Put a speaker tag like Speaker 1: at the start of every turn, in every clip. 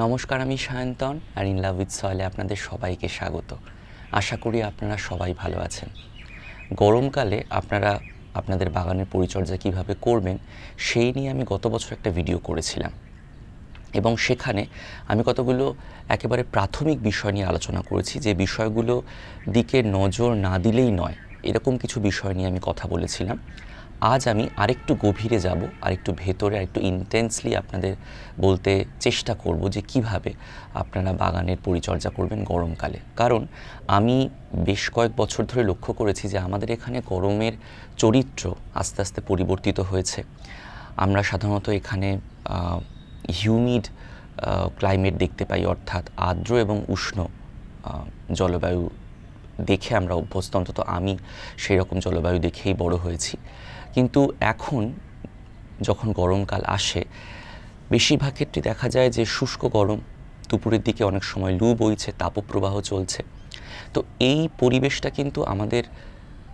Speaker 1: নমস্কার, আমি সায়ন্তন আর in love with সয়েলে আপনাদের সবাইকে স্বাগত। আশা করি আপনারা সবাই ভালো আছেন। গরমকালে আপনারা আপনাদের বাগানের পরিচর্যা কিভাবে করবেন সেই নিয়ে আমি গত বছর একটা ভিডিও করেছিলাম এবং সেখানে আমি কতগুলো একেবারে প্রাথমিক বিষয় নিয়ে আলোচনা করেছি, যে বিষয়গুলো দিকে নজর না দিলেই নয়, এরকম কিছু বিষয় নিয়ে আমি কথা বলেছিলাম। আজ আমি আরেকটু গভীরে যাব, আরেকটু ভেতরে, আরেকটু ইন্টেন্সলি আপনাদের বলতে চেষ্টা করব যে কিভাবে আপনারা বাগানের পরিচর্যা করবেন গরমকালে। কারণ আমি বেশ কয়েক বছর ধরে লক্ষ্য করেছি যে আমাদের এখানে গরমের চরিত্র আস্তে আস্তে পরিবর্তিত হয়েছে। আমরা সাধারণত এখানে হিউমিড ক্লাইমেট দেখতে পাই, অর্থাৎ আর্দ্র এবং উষ্ণ জলবায়ু দেখে আমরা অভ্যস্ত, অন্তত আমি সেই রকম জলবায়ু দেখেই বড় হয়েছি। কিন্তু এখন যখন গরমকাল আসে, বেশিরভাগ ক্ষেত্রে দেখা যায় যে শুষ্ক গরম, দুপুরের দিকে অনেক সময় লু বইছে, তাপপ্রবাহ চলছে। তো এই পরিবেশটা কিন্তু আমাদের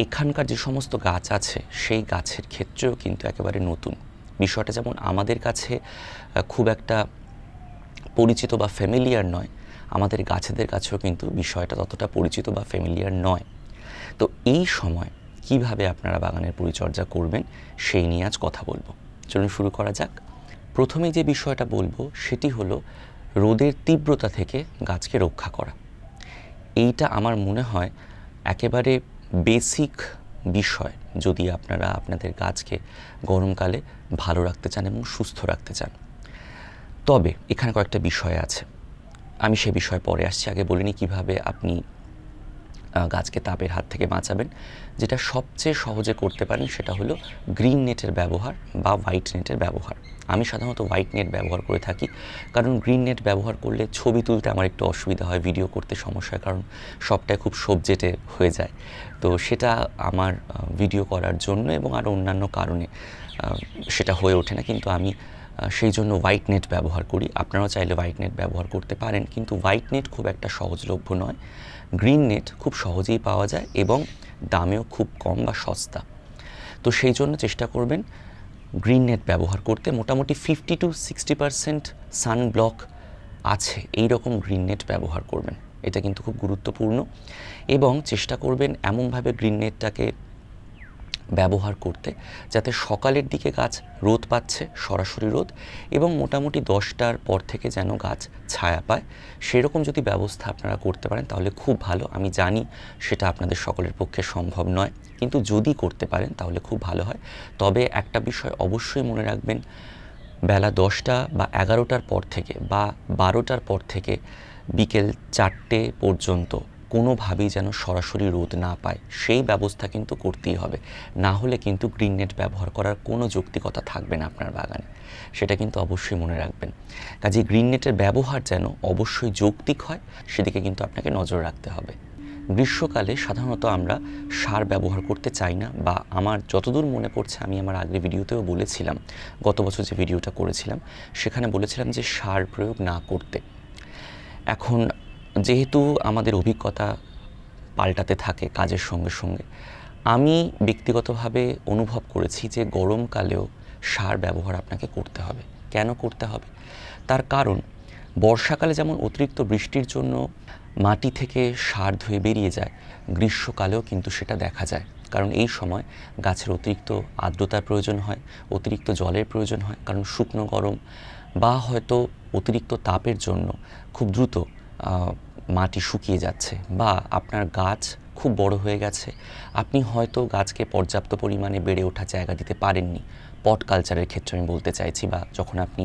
Speaker 1: এখানকার যে সমস্ত গাছ আছে সেই গাছের ক্ষেত্রেও কিন্তু একেবারে নতুন। বিষয়টা যেমন আমাদের কাছে খুব একটা পরিচিত বা ফ্যামিলিয়ার নয়, আমাদের গাছেদের কাছেও কিন্তু বিষয়টা ততটা পরিচিত বা ফ্যামিলিয়ার নয়। তো এই সময় কিভাবে আপনারা বাগানের পরিচর্যা করবেন সেই নিয়ে আজ কথা বলবো। চলুন শুরু করা যাক। প্রথমেই যে বিষয়টা বলবো সেটি হলো রোদের তীব্রতা থেকে গাছকে রক্ষা করা। এইটা আমার মনে হয় একেবারে বেসিক বিষয়, যদি আপনারা আপনাদের গাছকে গরমকালে ভালো রাখতে চান এবং সুস্থ রাখতে চান। তবে এখানে কয়েকটা বিষয় আছে, আমি সে বিষয়ে পরে আসছি। আগে বলিনি কিভাবে আপনি গাছকে তাপের হাত থেকে বাঁচাবেন। যেটা সবচেয়ে সহজে করতে পারেন সেটা হলো গ্রিন নেটের ব্যবহার বা হোয়াইট নেটের ব্যবহার। আমি সাধারণত হোয়াইট নেট ব্যবহার করে থাকি, কারণ গ্রিন নেট ব্যবহার করলে ছবি তুলতে আমার একটু অসুবিধা হয়, ভিডিও করতে সমস্যা হয়, কারণ সবটাই খুব সবজেটে হয়ে যায়। তো সেটা আমার ভিডিও করার জন্য এবং আরও অন্যান্য কারণে সেটা হয়ে ওঠে না, কিন্তু আমি সেই জন্য হোয়াইট নেট ব্যবহার করি। আপনারাও চাইলে হোয়াইট নেট ব্যবহার করতে পারেন, কিন্তু হোয়াইট নেট খুব একটা সহজলভ্য নয়। গ্রিন নেট খুব সহজেই পাওয়া যায় এবং দামেও খুব কম বা সস্তা। তো সেই জন্য চেষ্টা করবেন গ্রিন নেট ব্যবহার করতে। মোটামুটি 50 to 60% সানব্লক আছে এই রকম গ্রিন নেট ব্যবহার করবেন, এটা কিন্তু খুব গুরুত্বপূর্ণ। এবং চেষ্টা করবেন এমনভাবে গ্রিন নেটটাকে ব্যবহার করতে যাতে সকালের দিকে গাছ রোদ পাচ্ছে, সরাসরি রোদ, এবং মোটামুটি 10টার পর থেকে যেন গাছ ছায়া পায়। সেরকম যদি ব্যবস্থা আপনারা করতে পারেন তাহলে খুব ভালো। আমি জানি সেটা আপনাদের সকলের পক্ষে সম্ভব নয়, কিন্তু যদি করতে পারেন তাহলে খুব ভালো হয়। তবে একটা বিষয় অবশ্যই মনে রাখবেন, বেলা 10টা বা 11টার পর থেকে বা 12টার পর থেকে বিকেল 4টে পর্যন্ত কোনোভাবেই যেন সরাসরি রোদ না পায়, সেই ব্যবস্থা কিন্তু করতেই হবে। না হলে কিন্তু গ্রিন নেট ব্যবহার করার কোনো যৌক্তিকতা থাকবে না আপনার বাগানে, সেটা কিন্তু অবশ্যই মনে রাখবেন। কাজে গ্রিন নেটের ব্যবহার যেন অবশ্যই যৌক্তিক হয়, সেদিকে কিন্তু আপনাকে নজর রাখতে হবে। গ্রীষ্মকালে সাধারণত আমরা সার ব্যবহার করতে চাই না, বা আমার যতদূর মনে পড়ছে আমি আমার আগের ভিডিওতেও বলেছিলাম, গত বছর যে ভিডিওটা করেছিলাম সেখানে বলেছিলাম যে সার প্রয়োগ না করতে। এখন যেহেতু আমাদের অভিজ্ঞতা পাল্টাতে থাকে কাজের সঙ্গে সঙ্গে, আমি ব্যক্তিগতভাবে অনুভব করেছি যে গরমকালেও সার ব্যবহার আপনাকে করতে হবে। কেন করতে হবে? তার কারণ বর্ষাকালে যেমন অতিরিক্ত বৃষ্টির জন্য মাটি থেকে সার ধুয়ে বেরিয়ে যায়, গ্রীষ্মকালেও কিন্তু সেটা দেখা যায়। কারণ এই সময় গাছের অতিরিক্ত আর্দ্রতার প্রয়োজন হয়, অতিরিক্ত জলের প্রয়োজন হয়, কারণ শুকনো গরম বা হয়তো অতিরিক্ত তাপের জন্য খুব দ্রুত মাটি শুকিয়ে যাচ্ছে, বা আপনার গাছ খুব বড় হয়ে গেছে, আপনি হয়তো গাছকে পর্যাপ্ত পরিমাণে বেড়ে ওঠার জায়গা দিতে পারেননি। পট কালচারের ক্ষেত্রে আমি বলতে চাইছি, বা যখন আপনি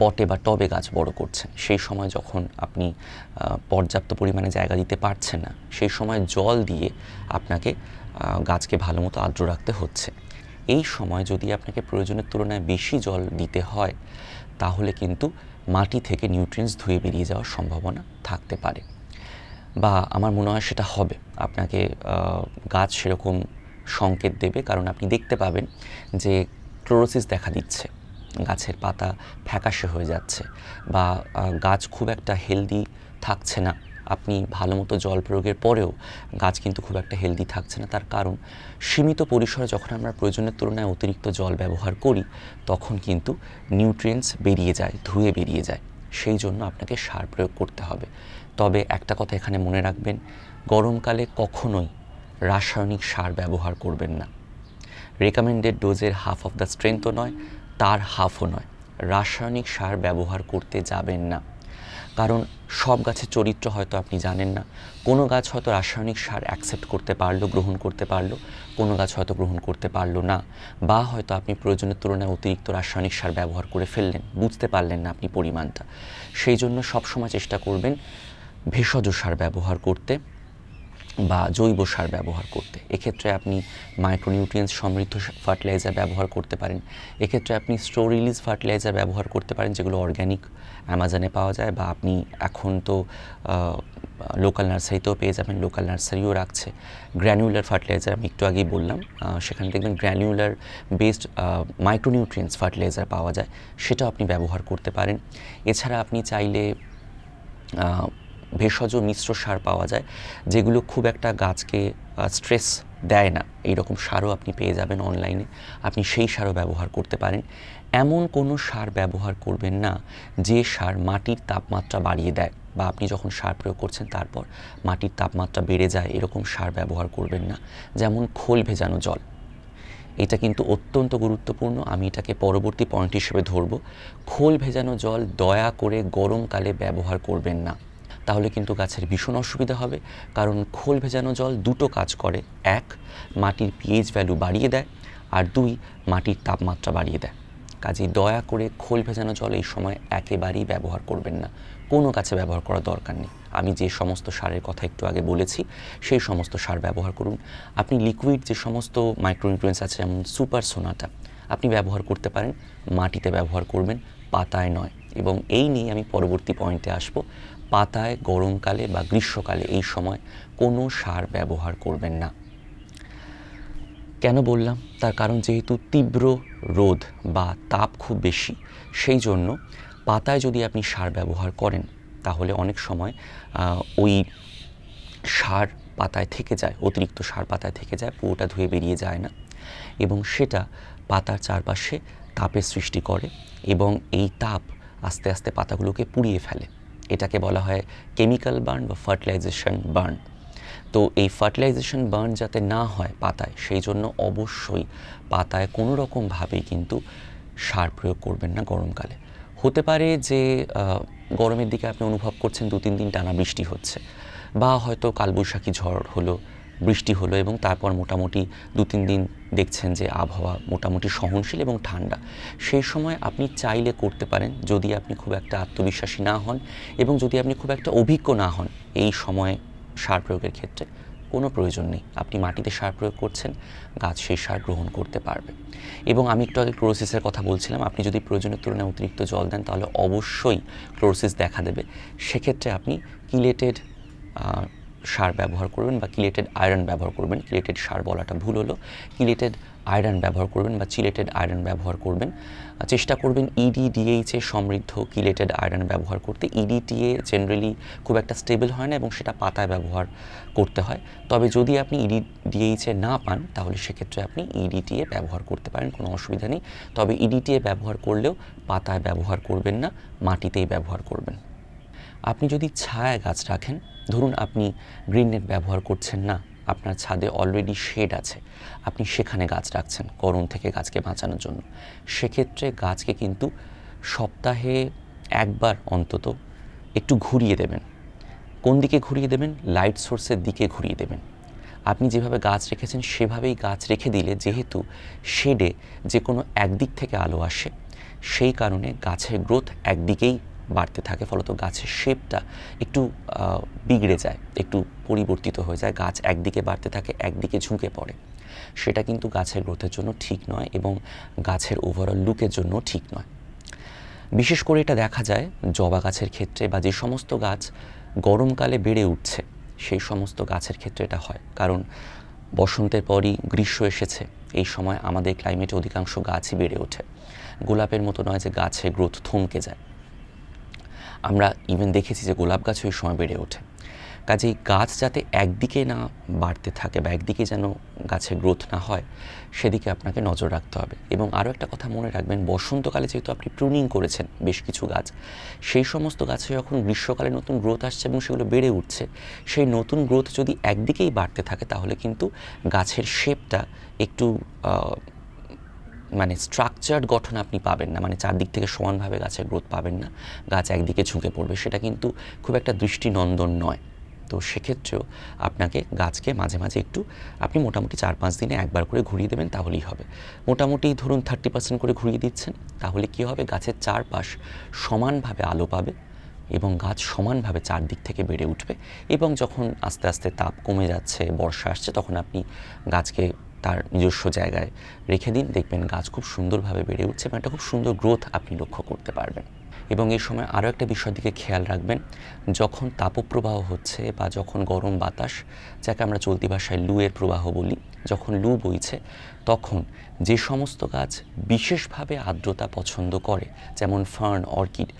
Speaker 1: পটে বা টবে গাছ বড় করছেন, সেই সময় যখন আপনি পর্যাপ্ত পরিমাণে জায়গা দিতে পারছেন না, সেই সময় জল দিয়ে আপনাকে গাছকে ভালো মতো আর্দ্র রাখতে হচ্ছে। এই সময় যদি আপনাকে প্রয়োজনের তুলনায় বেশি জল দিতে হয়, তাহলে কিন্তু মাটি থেকে নিউট্রিয়েন্টস ধুয়ে বেরিয়ে যাওয়ার সম্ভাবনা থাকতে পারে, বা আমার মনে হয় সেটা হবে। আপনাকে গাছ সেরকম সংকেত দেবে, কারণ আপনি দেখতে পাবেন যে ক্লোরোসিস দেখা দিচ্ছে, গাছের পাতা ফ্যাকাশে হয়ে যাচ্ছে, বা গাছ খুব একটা হেলদি থাকছে না। আপনি ভালো মতো জল প্রয়োগের পরেও গাছ কিন্তু খুব একটা হেলদি থাকছে না। তার কারণ সীমিত পরিসরে যখন আমরা প্রয়োজনের তুলনায় অতিরিক্ত জল ব্যবহার করি, তখন কিন্তু নিউট্রিয়েন্টস বেরিয়ে যায়, ধুয়ে বেরিয়ে যায়। সেই জন্য আপনাকে সার প্রয়োগ করতে হবে। তবে একটা কথা এখানে মনে রাখবেন, গরমকালে কখনোই রাসায়নিক সার ব্যবহার করবেন না। রেকমেন্ডেড ডোজের হাফ অফ দ্য স্ট্রেংথও নয়, তার হাফও নয়। রাসায়নিক সার ব্যবহার করতে যাবেন না, কারণ সব গাছের চরিত্র হয়তো আপনি জানেন না। কোনো গাছ হয়তো রাসায়নিক সার অ্যাকসেপ্ট করতে পারলো, গ্রহণ করতে পারলো, কোনো গাছ হয়তো গ্রহণ করতে পারলো না, বা হয়তো আপনি প্রয়োজনের তুলনায় অতিরিক্ত রাসায়নিক সার ব্যবহার করে ফেললেন, বুঝতে পারলেন না আপনি পরিমাণটা। সেই জন্য সবসময় চেষ্টা করবেন ভেষজ সার ব্যবহার করতে বা জৈব সার ব্যবহার করতে। এক্ষেত্রে আপনি মাইক্রোনিউট্রিয়েন্টস সমৃদ্ধ ফার্টিলাইজার ব্যবহার করতে পারেন। এক্ষেত্রে আপনি স্লো রিলিজ ফার্টিলাইজার ব্যবহার করতে পারেন, যেগুলো অর্গ্যানিক অ্যামাজনে পাওয়া যায়, বা আপনি এখন তো লোকাল নার্সারিতেও পেয়ে যাবেন, লোকাল নার্সারিও রাখছে। গ্র্যানুলার ফার্টিলাইজার আমি একটু আগেই বললাম, সেখানে দেখবেন গ্র্যানুলার বেসড মাইক্রোনিউট্রিয়েন্টস ফার্টিলাইজার পাওয়া যায়, সেটাও আপনি ব্যবহার করতে পারেন। এছাড়া আপনি চাইলে ভেষজ মিশ্র সার পাওয়া যায়, যেগুলো খুব একটা গাছকে স্ট্রেস দেয় না, এইরকম সারও আপনি পেয়ে যাবেন অনলাইনে। আপনি সেই সারও ব্যবহার করতে পারেন। এমন কোনো সার ব্যবহার করবেন না যে সার মাটির তাপমাত্রা বাড়িয়ে দেয়, বা আপনি যখন সার প্রয়োগ করছেন তারপর মাটির তাপমাত্রা বেড়ে যায়, এরকম সার ব্যবহার করবেন না। যেমন খোল ভেজানো জল, এটা কিন্তু অত্যন্ত গুরুত্বপূর্ণ। আমি এটাকে পরবর্তী পয়েন্ট হিসেবে ধরব। খোল ভেজানো জল দয়া করে গরমকালে ব্যবহার করবেন না, তাহলে কিন্তু গাছের ভীষণ অসুবিধা হবে। কারণ খোল ভেজানো জল দুটো কাজ করে: এক, মাটির পিএইচ ভ্যালু বাড়িয়ে দেয়, আর দুই, মাটির তাপমাত্রা বাড়িয়ে দেয়। কাজেই দয়া করে খোল ভেজানো জল এই সময় একেবারেই ব্যবহার করবেন না, কোনো গাছে ব্যবহার করার দরকার নেই। আমি যে সমস্ত সারের কথা একটু আগে বলেছি সেই সমস্ত সার ব্যবহার করুন। আপনি লিকুইড যে সমস্ত মাইক্রোনিউট্রিয়েন্টস আছে, যেমন সুপার সোনাটা আপনি ব্যবহার করতে পারেন, মাটিতে ব্যবহার করবেন, পাতায় নয়। এবং এই নিয়ে আমি পরবর্তী পয়েন্টে আসব। পাতায় গরমকালে বা গ্রীষ্মকালে এই সময় কোনো সার ব্যবহার করবেন না। কেন বললাম? তার কারণ যেহেতু তীব্র রোদ বা তাপ খুব বেশি, সেই জন্য পাতায় যদি আপনি সার ব্যবহার করেন তাহলে অনেক সময় ওই সার পাতায় থেকে যায়, অতিরিক্ত সার পাতায় থেকে যায়, পুরোটা ধুয়ে বেরিয়ে যায় না, এবং সেটা পাতার চারপাশে তাপের সৃষ্টি করে, এবং এই তাপ আস্তে আস্তে পাতাগুলোকে পুড়িয়ে ফেলে। এটাকে বলা হয় কেমিক্যাল বার্ন বা ফার্টিলাইজেশন বার্ন। তো এই ফার্টিলাইজেশন বার্ন যাতে না হয় পাতায়, সেই জন্য অবশ্যই পাতায় কোনো রকমভাবেই কিন্তু সার প্রয়োগ করবেন না গরমকালে। হতে পারে যে গরমের দিকে আপনি অনুভব করছেন 2-3 দিন টানা বৃষ্টি হচ্ছে, বা হয়তো কালবৈশাখী ঝড় হলো, বৃষ্টি হলো, এবং তারপর মোটামুটি 2-3 দিন দেখছেন যে আবহাওয়া মোটামুটি সহনশীল এবং ঠান্ডা। সেই সময় আপনি চাইলে করতে পারেন, যদি আপনি খুব একটা আত্মবিশ্বাসী না হন এবং যদি আপনি খুব একটা অভিজ্ঞ না হন এই সময়ে সার প্রয়োগের ক্ষেত্রে, কোনো প্রয়োজন নেই। আপনি মাটিতে সার প্রয়োগ করছেন, গাছ সেই সার গ্রহণ করতে পারবে। এবং আমি একটু আগে ক্লোরোসিসের কথা বলছিলাম, আপনি যদি প্রয়োজনের তুলনায় অতিরিক্ত জল দেন তাহলে অবশ্যই ক্লোরোসিস দেখা দেবে। সেক্ষেত্রে আপনি কিলেটেড সার ব্যবহার করবেন বা কিলেটেড আয়রন ব্যবহার করবেন। কিলেটেড সার বলাটা ভুল হলো, কিলেটেড আয়রন ব্যবহার করবেন বা চিলেটেড আয়রন ব্যবহার করবেন। চেষ্টা করবেন EDDHA সমৃদ্ধ কিলেটেড আয়রন ব্যবহার করতে। EDTA জেনারেলি খুব একটা স্টেবল হয় না এবং সেটা পাতায় ব্যবহার করতে হয়। তবে যদি আপনি EDDHA না পান তাহলে সেক্ষেত্রে আপনি EDTA ব্যবহার করতে পারেন, কোনো অসুবিধা নেই। তবে EDTA ব্যবহার করলেও পাতায় ব্যবহার করবেন না, মাটিতেই ব্যবহার করবেন। আপনি যদি ছায়া গাছ রাখেন, ধরুন আপনি গ্রিন নেট ব্যবহার করছেন না, আপনার ছাদে অলরেডি শেড আছে, আপনি সেখানে গাছ রাখছেন গরম থেকে গাছকে বাঁচানোর জন্য, সেক্ষেত্রে গাছকে কিন্তু সপ্তাহে একবার অন্তত একটু ঘুরিয়ে দেবেন। কোন দিকে ঘুরিয়ে দেবেন? লাইট সোর্সের দিকে ঘুরিয়ে দেবেন। আপনি যেভাবে গাছ রেখেছেন সেভাবেই গাছ রেখে দিলে, যেহেতু শেডে যে কোনো একদিক থেকে আলো আসে, সেই কারণে গাছের গ্রোথ একদিকেই বাড়তে থাকে, ফলত গাছের শেপটা একটু বিগড়ে যায়, একটু পরিবর্তিত হয়ে যায়, গাছ একদিকে বাড়তে থাকে, একদিকে ঝুঁকে পড়ে। সেটা কিন্তু গাছের গ্রোথের জন্য ঠিক নয় এবং গাছের ওভারঅল লুকের জন্য ঠিক নয়। বিশেষ করে এটা দেখা যায় জবা গাছের ক্ষেত্রে, বা যে সমস্ত গাছ গরমকালে বেড়ে উঠছে সেই সমস্ত গাছের ক্ষেত্রে এটা হয়। কারণ বসন্তের পরই গ্রীষ্ম এসেছে, এই সময় আমাদের ক্লাইমেটে অধিকাংশ গাছই বেড়ে ওঠে। গোলাপের মতো নয় যে গাছের গ্রোথ থমকে যায়, আমরা ইভেন দেখেছি যে গোলাপ গাছও এই সময় বেড়ে ওঠে। কাজেই গাছ যাতে একদিকে না বাড়তে থাকে বা একদিকে যেন গাছের গ্রোথ না হয় সেদিকে আপনাকে নজর রাখতে হবে। এবং আরও একটা কথা মনে রাখবেন, বসন্তকালে যেহেতু আপনি প্রুনিং করেছেন বেশ কিছু গাছ, সেই সমস্ত গাছে যখন গ্রীষ্মকালে নতুন গ্রোথ আসছে এবং সেগুলো বেড়ে উঠছে, সেই নতুন গ্রোথ যদি একদিকেই বাড়তে থাকে তাহলে কিন্তু গাছের শেপটা একটু মানে স্ট্রাকচার্ড গঠন আপনি পাবেন না, মানে চারদিক থেকে সমানভাবে গাছের গ্রোথ পাবেন না, গাছ একদিকে ঝুঁকে পড়বে, সেটা কিন্তু খুব একটা দৃষ্টিনন্দন নয়। তো সেক্ষেত্রেও আপনাকে গাছকে মাঝে মাঝে একটু আপনি মোটামুটি 4-5 দিনে একবার করে ঘুরিয়ে দেবেন, তাহলেই হবে। মোটামুটি ধরুন 30% করে ঘুরিয়ে দিচ্ছেন, তাহলে কী হবে, গাছের চারপাশ সমানভাবে আলো পাবে এবং গাছ সমানভাবে চারদিক থেকে বেড়ে উঠবে। এবং যখন আস্তে আস্তে তাপ কমে যাচ্ছে, বর্ষা আসছে, তখন আপনি গাছকে তার নিজস্ব জায়গায় রেখে দিন, দেখবেন গাছ খুব সুন্দরভাবে বেড়ে উঠছে এবং একটা খুব সুন্দর গ্রোথ আপনি লক্ষ্য করতে পারবেন। এবং এই সময় আরও একটা বিষয়ের দিকে খেয়াল রাখবেন, যখন তাপপ্রবাহ হচ্ছে বা যখন গরম বাতাস, যাকে আমরা চলতি ভাষায় লুয়ের প্রবাহ বলি, যখন লু বইছে, তখন যে সমস্ত গাছ বিশেষভাবে আর্দ্রতা পছন্দ করে, যেমন ফার্ন, অর্কিড,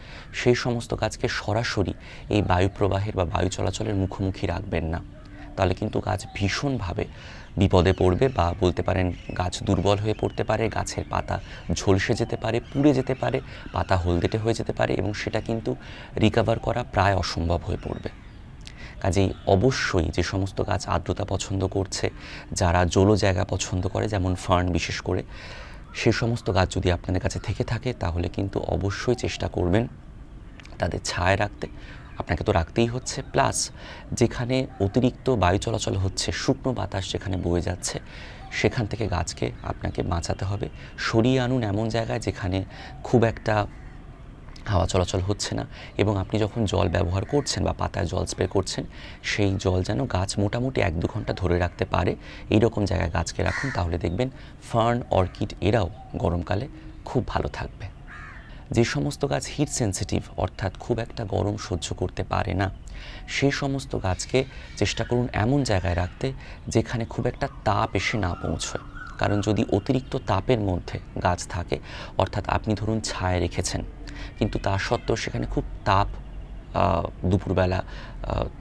Speaker 1: সেই সমস্ত গাছকে সরাসরি এই বায়ুপ্রবাহের বা বায়ু চলাচলের মুখোমুখি রাখবেন না, তাহলে কিন্তু গাছ ভীষণভাবে বিপদে পড়বে বা বলতে পারেন গাছ দুর্বল হয়ে পড়তে পারে, গাছের পাতা ঝলসে যেতে পারে, পুড়ে যেতে পারে, পাতা হলদেটে হয়ে যেতে পারে এবং সেটা কিন্তু রিকভার করা প্রায় অসম্ভব হয়ে পড়বে। কাজেই অবশ্যই যে সমস্ত গাছ আর্দ্রতা পছন্দ করছে, যারা জলো জায়গা পছন্দ করে, যেমন ফার্ন বিশেষ করে, সে সমস্ত গাছ যদি আপনাদের কাছে থেকে থাকে তাহলে কিন্তু অবশ্যই চেষ্টা করবেন তাদের ছায়া রাখতে। আপনাকে তো রাখতেই হচ্ছে, প্লাস যেখানে অতিরিক্ত বায়ু চলাচল হচ্ছে, শুকনো বাতাস যেখানে বয়ে যাচ্ছে, সেখান থেকে গাছকে আপনাকে বাঁচাতে হবে। সরিয়ে আনুন এমন জায়গায় যেখানে খুব একটা হাওয়া চলাচল হচ্ছে না, এবং আপনি যখন জল ব্যবহার করছেন বা পাতায় জল স্প্রে করছেন, সেই জল যেন গাছ মোটামুটি 1-2 ঘন্টা ধরে রাখতে পারে, এই রকম জায়গায় গাছকে রাখুন, তাহলে দেখবেন ফার্ন, অর্কিড এরাও গরমকালে খুব ভালো থাকবে। যে সমস্ত গাছ হিট সেন্সিটিভ, অর্থাৎ খুব একটা গরম সহ্য করতে পারে না, সেই সমস্ত গাছকে চেষ্টা করুন এমন জায়গায় রাখতে যেখানে খুব একটা তাপ এসে না পৌঁছয়। কারণ যদি অতিরিক্ত তাপের মধ্যে গাছ থাকে, অর্থাৎ আপনি ধরুন ছায়া রেখেছেন, কিন্তু তা সত্ত্বেও সেখানে খুব তাপ দুপুরবেলা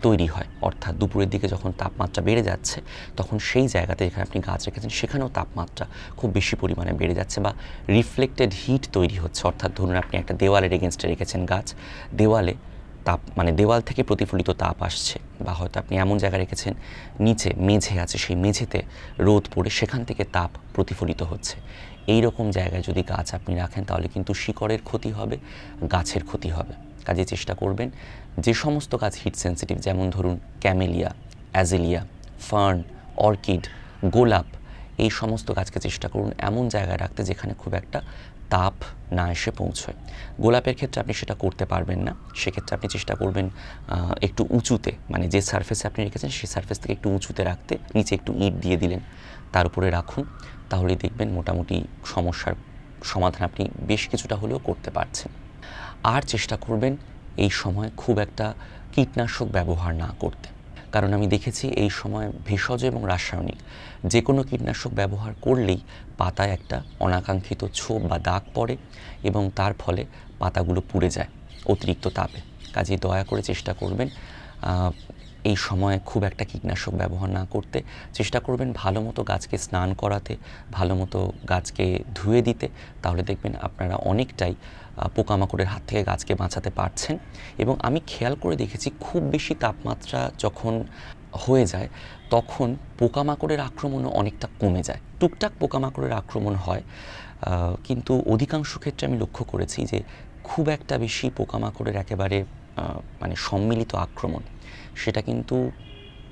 Speaker 1: তৈরি হয়, অর্থাৎ দুপুরের দিকে যখন তাপমাত্রা বেড়ে যাচ্ছে, তখন সেই জায়গাতে যেখানে আপনি গাছ রেখেছেন সেখানেও তাপমাত্রা খুব বেশি পরিমাণে বেড়ে যাচ্ছে বা রিফ্লেক্টেড হিট তৈরি হচ্ছে। অর্থাৎ ধরুন আপনি একটা দেওয়ালের এগেনস্টে রেখেছেন গাছ, দেওয়ালে তাপ মানে দেওয়াল থেকে প্রতিফলিত তাপ আসছে, বা হয়তো আপনি এমন জায়গায় রেখেছেন নিচে মেঝে আছে, সেই মেঝেতে রোদ পড়ে সেখান থেকে তাপ প্রতিফলিত হচ্ছে। এই রকম জায়গায় যদি গাছ আপনি রাখেন তাহলে কিন্তু শিকড়ের ক্ষতি হবে, গাছের ক্ষতি হবে। কাজে চেষ্টা করবেন যে সমস্ত গাছ হিট সেন্সিটিভ, যেমন ধরুন ক্যামেলিয়া, অ্যাজেলিয়া, ফার্ন, অর্কিড, গোলাপ, এই সমস্ত গাছকে চেষ্টা করুন এমন জায়গায় রাখতে যেখানে খুব একটা তাপ না এসে পৌঁছয়। গোলাপের ক্ষেত্রে আপনি সেটা করতে পারবেন না, সেক্ষেত্রে আপনি চেষ্টা করবেন একটু উঁচুতে, মানে যে সারফেসে আপনি রেখেছেন সেই সারফেস থেকে একটু উঁচুতে রাখতে, নিচে একটু ইট দিয়ে দিলেন, তার উপরে রাখুন, তাহলেই দেখবেন মোটামুটি সমস্যার সমাধান আপনি বেশ কিছুটা হলেও করতে পারছেন। আর চেষ্টা করবেন এই সময় খুব একটা কীটনাশক ব্যবহার না করতে, কারণ আমি দেখেছি এই সময় ভেষজ এবং রাসায়নিক যে কোনো কীটনাশক ব্যবহার করলেই পাতায় একটা অনাকাঙ্ক্ষিত ছোপ বা দাগ পড়ে এবং তার ফলে পাতাগুলো পুড়ে যায় অতিরিক্ত তাপে। কাজেই দয়া করে চেষ্টা করবেন এই সময় খুব একটা কীটনাশক ব্যবহার না করতে, চেষ্টা করবেন ভালো মতো গাছকে স্নান করাতে, ভালো মতো গাছকে ধুয়ে দিতে, তাহলে দেখবেন আপনারা অনেকটাই পোকামাকড়ের হাত থেকে গাছকে বাঁচাতে পারছেন। এবং আমি খেয়াল করে দেখেছি খুব বেশি তাপমাত্রা যখন হয়ে যায় তখন পোকামাকড়ের আক্রমণও অনেকটা কমে যায়। টুকটাক পোকামাকড়ের আক্রমণ হয়, কিন্তু অধিকাংশ ক্ষেত্রে আমি লক্ষ্য করেছি যে খুব একটা বেশি পোকামাকড়ের একেবারে মানে সম্মিলিত আক্রমণ সেটা কিন্তু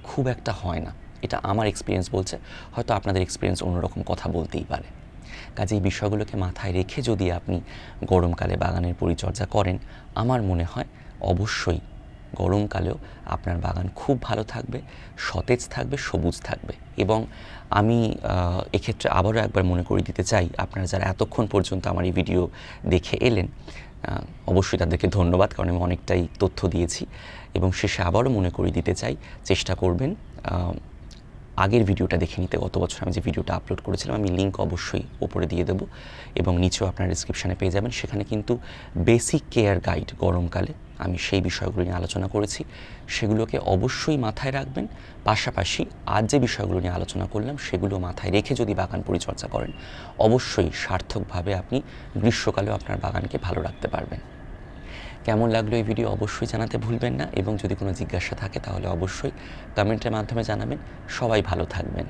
Speaker 1: খুব একটা হয় না। এটা আমার এক্সপিরিয়েন্স বলছে, হয়তো আপনাদের এক্সপিরিয়েন্স অন্যরকম কথা বলতেই পারে। কাজে এই বিষয়গুলোকে মাথায় রেখে যদি আপনি গরমকালে বাগানের পরিচর্যা করেন, আমার মনে হয় অবশ্যই গরমকালেও আপনার বাগান খুব ভালো থাকবে, সতেজ থাকবে, সবুজ থাকবে। এবং আমি এক্ষেত্রে আবারও একবার মনে করিয়ে দিতে চাই, আপনারা যারা এতক্ষণ পর্যন্ত আমার এই ভিডিও দেখে এলেন অবশ্যই তাদেরকে ধন্যবাদ, কারণ আমি অনেকটাই তথ্য দিয়েছি। এবং শেষে আবারও মনে করিয়ে দিতে চাই, চেষ্টা করবেন আগের ভিডিওটা দেখে নিতে। গত বছর আমি যে ভিডিওটা আপলোড করেছিলাম, আমি লিঙ্ক অবশ্যই ওপরে দিয়ে দেবো এবং নিচেও আপনার ডিসক্রিপশানে পেয়ে যাবেন। সেখানে কিন্তু বেসিক কেয়ার গাইড গরমকালে আমি সেই বিষয়গুলো নিয়ে আলোচনা করেছি, সেগুলোকে অবশ্যই মাথায় রাখবেন। পাশাপাশি আজ যে বিষয়গুলো নিয়ে আলোচনা করলাম সেগুলো মাথায় রেখে যদি বাগান পরিচর্যা করেন, অবশ্যই সার্থকভাবে আপনি গ্রীষ্মকালেও আপনার বাগানকে ভালো রাখতে পারবেন। কেমন লাগলো এই ভিডিও অবশ্যই জানাতে ভুলবেন না, এবং যদি কোনো জিজ্ঞাসা থাকে তাহলে অবশ্যই কমেন্টের মাধ্যমে জানাবেন। সবাই ভালো থাকবেন।